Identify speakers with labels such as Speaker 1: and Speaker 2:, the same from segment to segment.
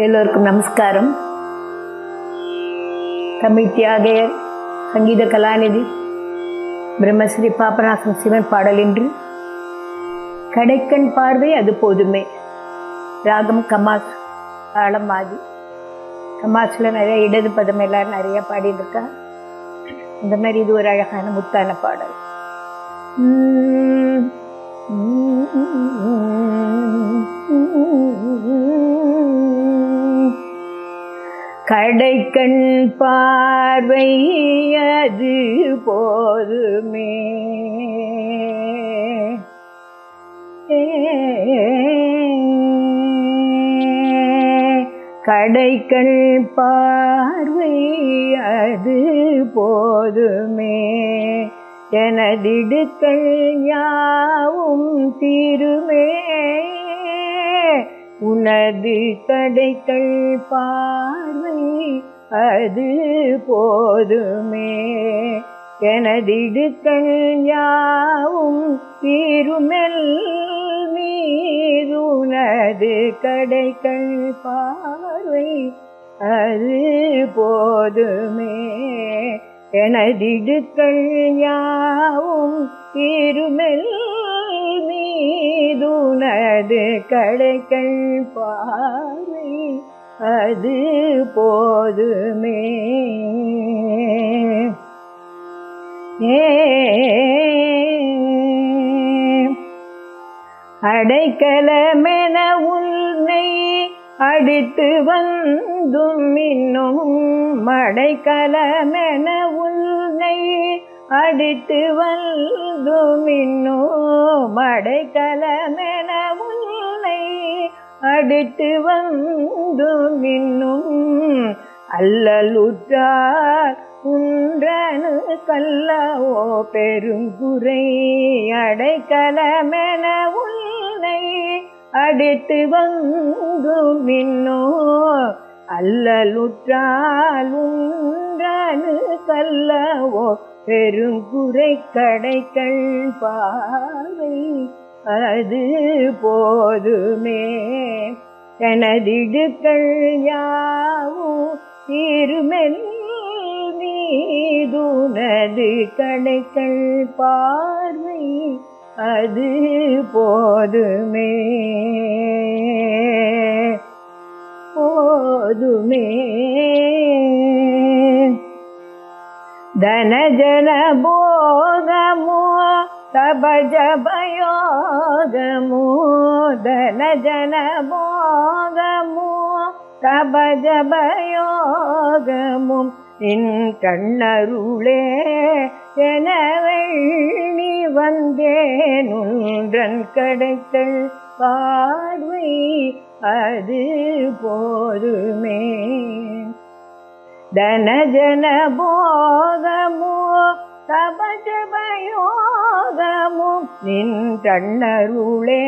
Speaker 1: எல்லோருக்கும் நமஸ்காரம். தமிழ் தியாகையர், சங்கீத கலாநிதி பிரம்மஸ்ரீ பாபநாசம் சிவன் பாடல் இன்று கடைக்கண் பார்வை அது போதுமே. ராகம் கமாஸ், தாளம் ஆதி. கமாஸில் நிறைய இடது பதம் எல்லாரும் நிறைய பாடிட்டு இருக்கா. இந்த மாதிரி இது ஒரு அழகான முத்தான பாடல். கடைக்கண் பார்வை அது போதுமே, கடைக்கண் பார்வை அது போதுமே, எனதிடுக்கள் யாவும் தீருமே, உனது கடைக்கண் பார்வை அது போதுமே, எனதிடுக்கள் யாவும் தீருமெல் மீது உனது கடைக்கண் பார்வை அது போதுமே, எனதிடுக்கள் யாவும் தீருமெல் மீது உனது கடைக்கண் பார்வை அது போதுமே. அடைக்கலமென உன்னை அடித்து வந்தும் இன்னும், அடைக்கலமென உன்னை அடித்து வந்தும் இன்னும், அடைக்கலமென உன்னை அடித்து வந்தும் இன்னும், அல்லலுற்றார் உன்றனு கல்லவோ பெருங்குறை, அடைக்கலமென உன்னை அடித்து வந்தும் இன்னும், அல்லலுற்றால் உன்றனு கல்லவோ பெருங்குறை, கடைக்கண் பார்வை அது போதுமே, எனதிடுக்கள் யாவும் தீருமெல் மீதுனது கடைக்கண் பார்வை அது போதுமே, போதுமே. தனஜன போகமோ தபஜபயோகமோ, தனஜன போகமோ தபஜபயோகமும் நின் கண்ணருளே எனவெள்ளி வந்தேன் உன்றன் கடைக்கண் பார்வை அது போதுமே, தனஜன போகமோ தபஜபயோகமும் நின் கண்ணருளே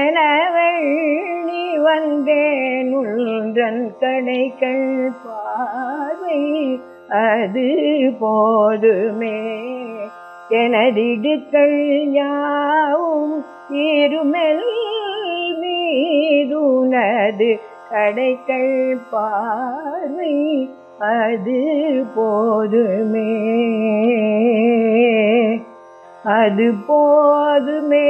Speaker 1: எனவெள்ளி வந்தேன் உன்றன் கடைக்கண் பார்வை அது போதுமே, எனதிடுக்கள் யாவும் தீருமெல் மீதுனது கடைக்கண் பார்வை அது போதுமே, அது போதுமே.